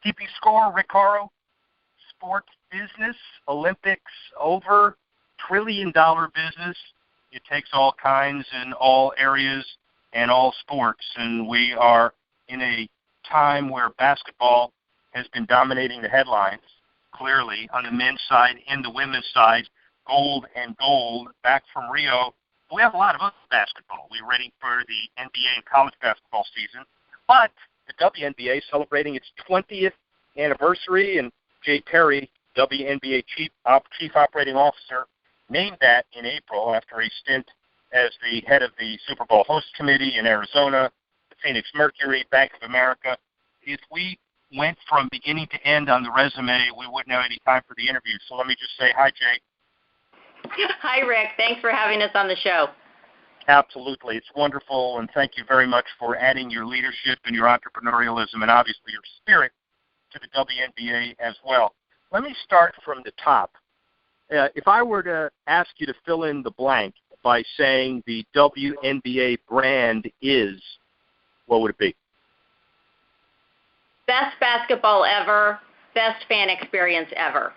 Keeping score, Rick Horrow, sports business, Olympics over, trillion-dollar business. It takes all kinds in all areas and all sports, and we are in a time where basketball has been dominating the headlines, clearly, on the men's side and the women's side, gold and gold, back from Rio. We have a lot of other basketball. We're ready for the NBA and college basketball season, but the WNBA is celebrating its 20th anniversary, and Jay Perry, WNBA Chief Operating Officer, named that in April after a stint as the head of the Super Bowl host committee in Arizona, the Phoenix Mercury, Bank of America. If we went from beginning to end on the resume, we wouldn't have any time for the interview. So let me just say hi, Jay. Hi, Rick. Thanks for having us on the show. Absolutely. It's wonderful, and thank you very much for adding your leadership and your entrepreneurialism and obviously your spirit to the WNBA as well. Let me start from the top. If I were to ask you to fill in the blank by saying the WNBA brand is, what would it be? Best basketball ever, best fan experience ever.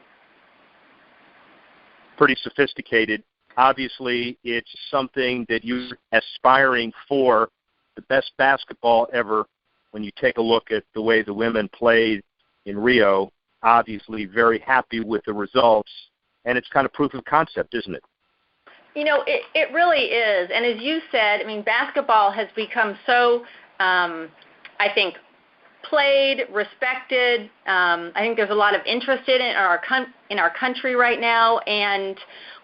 Pretty sophisticated. Obviously, it's something that you're aspiring for, the best basketball ever. When you take a look at the way the women played in Rio, obviously very happy with the results, and it's kind of proof of concept, isn't it? You know, it really is. And as you said, I mean, basketball has become so, I think, played, respected. I think there's a lot of interest in it in our country right now. And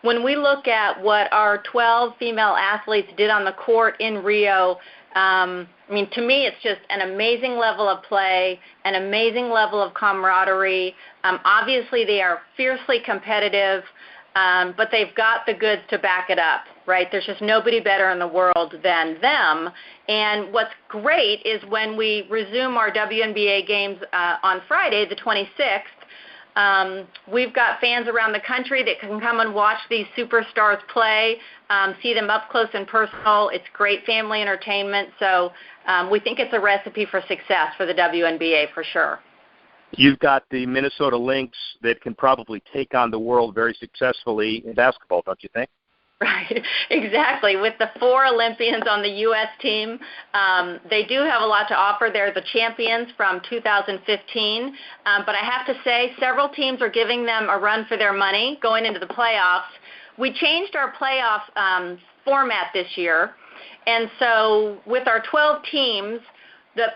when we look at what our 12 female athletes did on the court in Rio, I mean, to me, it's just an amazing level of play, an amazing level of camaraderie. Obviously, they are fiercely competitive, but they've got the goods to back it up, right? There's just nobody better in the world than them. And what's great is when we resume our WNBA games on Friday, the 26th, we've got fans around the country that can come and watch these superstars play, see them up close and personal. It's great family entertainment. So we think it's a recipe for success for the WNBA for sure. You've got the Minnesota Lynx that can probably take on the world very successfully in basketball, don't you think? Right, exactly. With the 4 Olympians on the U.S. team, they do have a lot to offer. They're the champions from 2015. But I have to say, several teams are giving them a run for their money going into the playoffs. We changed our playoff format this year. And so with our 12 teams, the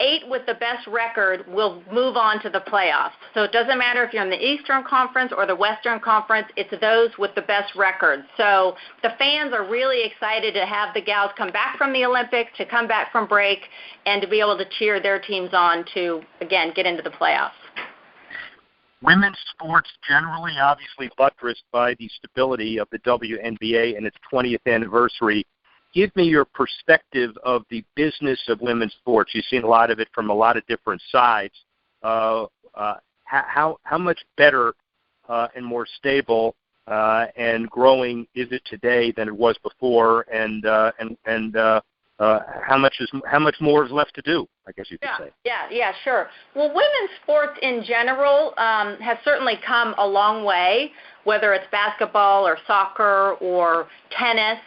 8 with the best record will move on to the playoffs. So it doesn't matter if you're in the Eastern Conference or the Western Conference, it's those with the best record. So the fans are really excited to have the gals come back from the Olympics, to come back from break, and to be able to cheer their teams on to, again, get into the playoffs. Women's sports generally obviously buttressed by the stability of the WNBA and its 20th anniversary. Give me your perspective of the business of women's sports. You've seen a lot of it from a lot of different sides. How much better and more stable and growing is it today than it was before? And how much more is left to do, I guess you could say. Yeah, sure. Well, women's sports in general has certainly come a long way, whether it's basketball or soccer or tennis.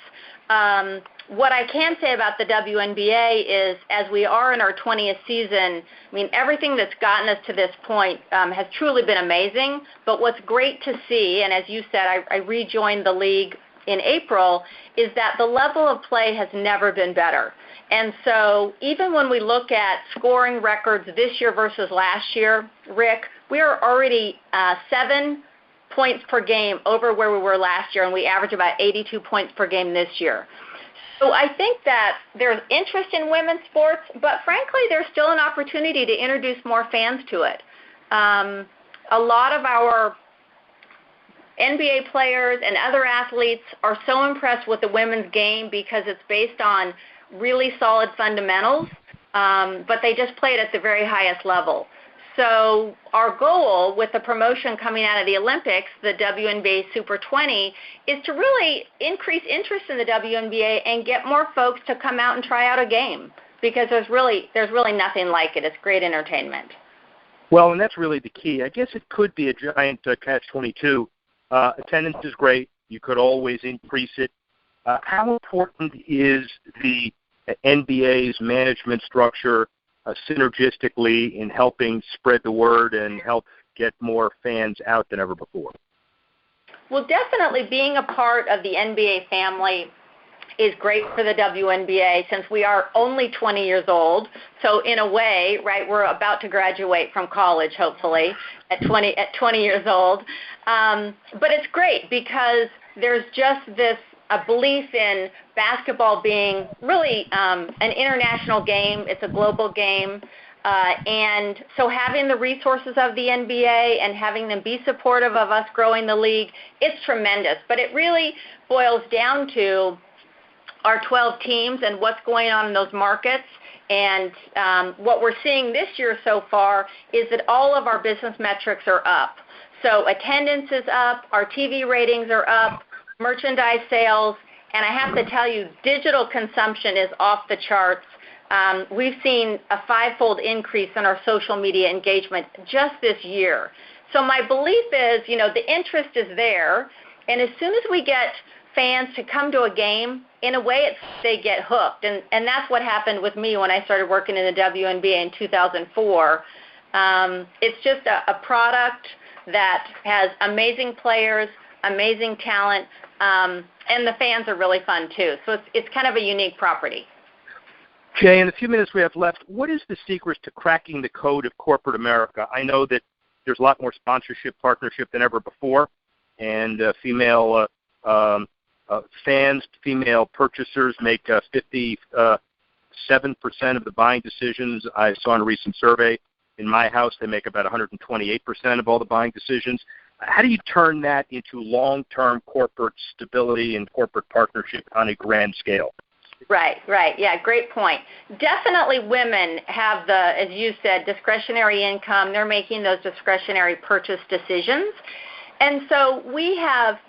What I can say about the WNBA is, as we are in our 20th season, I mean, everything that's gotten us to this point has truly been amazing. But what's great to see, and as you said, I rejoined the league in April, is that the level of play has never been better. And so even when we look at scoring records this year versus last year, Rick, we are already 7 points per game over where we were last year, and we average about 82 points per game this year. So I think that there's interest in women's sports, but frankly, there's still an opportunity to introduce more fans to it. A lot of our NBA players and other athletes are so impressed with the women's game because it's based on really solid fundamentals, but they just play it at the very highest level. So our goal with the promotion coming out of the Olympics, the WNBA Super 20, is to really increase interest in the WNBA and get more folks to come out and try out a game, because there's really nothing like it. It's great entertainment. Well, and that's really the key. I guess it could be a giant catch-22. Attendance is great. You could always increase it. How important is the NBA's management structure synergistically in helping spread the word and help get more fans out than ever before? Well, definitely being a part of the NBA family is great for the WNBA since we are only 20 years old. So in a way, right, we're about to graduate from college, hopefully, at 20 years old. But it's great because there's just a belief in basketball being really an international game. It's a global game. And so having the resources of the NBA and having them be supportive of us growing the league, it's tremendous. But it really boils down to our 12 teams and what's going on in those markets. And what we're seeing this year so far is that all of our business metrics are up. So attendance is up, our TV ratings are up, merchandise sales, and I have to tell you, digital consumption is off the charts. We've seen a 5-fold increase in our social media engagement just this year. So my belief is, the interest is there, and as soon as we get fans to come to a game, in a way they get hooked. And that's what happened with me when I started working in the WNBA in 2004. It's just a product that has amazing players, amazing talent, and the fans are really fun too. So it's kind of a unique property. Jay, in the few minutes we have left, what is the secret to cracking the code of corporate America? I know that there's a lot more sponsorship, partnership than ever before, and female fans, female purchasers make 57% of the buying decisions. I saw in a recent survey. In my house, they make about 128% of all the buying decisions. How do you turn that into long-term corporate stability and corporate partnership on a grand scale? Right. Yeah, great point. Definitely women have as you said, discretionary income. They're making those discretionary purchase decisions. And so we have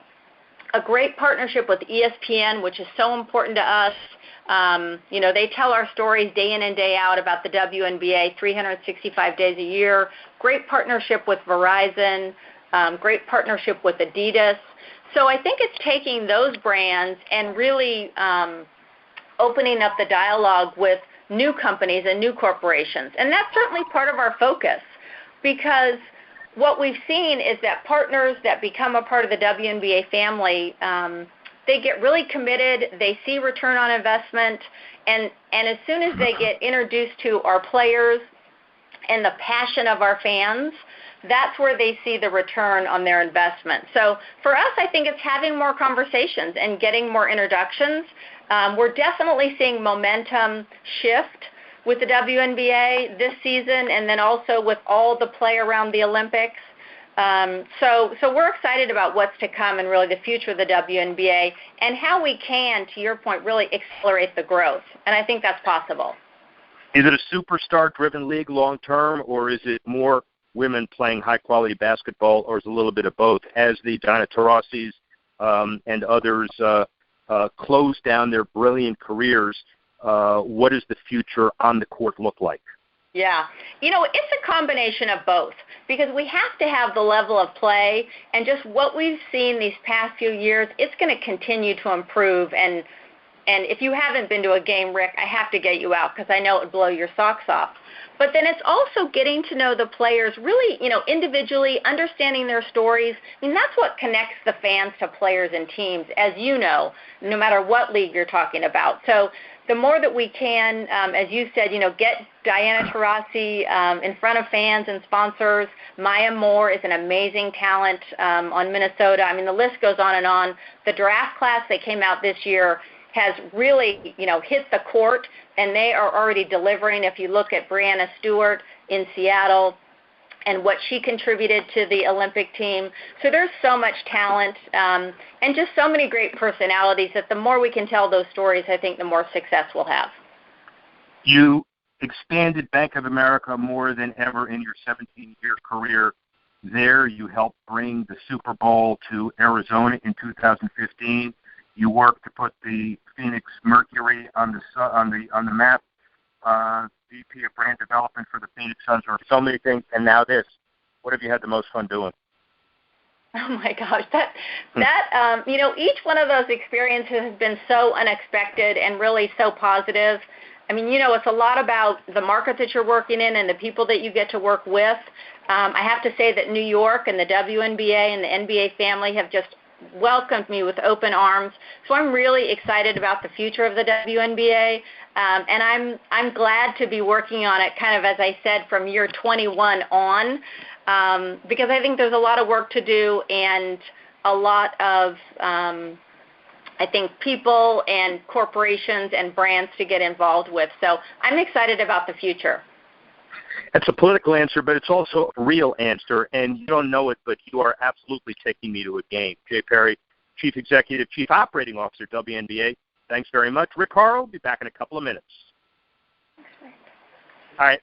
a great partnership with ESPN, which is so important to us. They tell our stories day in and day out about the WNBA 365 days a year. Great partnership with Verizon, great partnership with Adidas. So I think it's taking those brands and really opening up the dialogue with new companies and new corporations. And that's certainly part of our focus because what we've seen is that partners that become a part of the WNBA family, they get really committed, they see return on investment, and as soon as they get introduced to our players and the passion of our fans, that's where they see the return on their investment. So for us, I think it's having more conversations and getting more introductions. We're definitely seeing momentum shift with the WNBA this season and then also with all the play around the Olympics. So we're excited about what's to come and really the future of the WNBA and how we can, to your point, really accelerate the growth. And I think that's possible. Is it a superstar-driven league long-term, or is it more women playing high-quality basketball, or is it a little bit of both? As the Diana Taurasi's and others close down their brilliant careers, what does the future on the court look like? Yeah. It's a combination of both because we have to have the level of play and just what we've seen these past few years, it's going to continue to improve. And if you haven't been to a game, Rick, I have to get you out because I know it would blow your socks off. But then it's also getting to know the players really, individually, understanding their stories. I mean, that's what connects the fans to players and teams, as you know, no matter what league you're talking about. So the more that we can, as you said, get Diana Taurasi in front of fans and sponsors. Maya Moore is an amazing talent on Minnesota. I mean, the list goes on and on. The draft class that came out this year has really, hit the court, and they are already delivering. If you look at Breanna Stewart in Seattle and what she contributed to the Olympic team. So there's so much talent and just so many great personalities that the more we can tell those stories, I think the more success we'll have. You expanded Bank of America more than ever in your 17-year career there. You helped bring the Super Bowl to Arizona in 2015. You worked to put the Phoenix Mercury on the map VP of Brand Development for the Phoenix Suns, or so many things, and now this. What have you had the most fun doing? Oh my gosh, each one of those experiences has been so unexpected and really so positive. I mean, it's a lot about the market that you're working in and the people that you get to work with. I have to say that New York and the WNBA and the NBA family have just welcomed me with open arms. So I'm really excited about the future of the WNBA, and I'm glad to be working on it, kind of as I said, from year 21 on, because I think there's a lot of work to do and a lot of I think people and corporations and brands to get involved with. So I'm excited about the future. It's a political answer, but it's also a real answer, and you don't know it, but you are absolutely taking me to a game. Jay Perry, Chief Executive, Chief Operating Officer, WNBA. Thanks very much. Rick Horrow will be back in a couple of minutes. All right.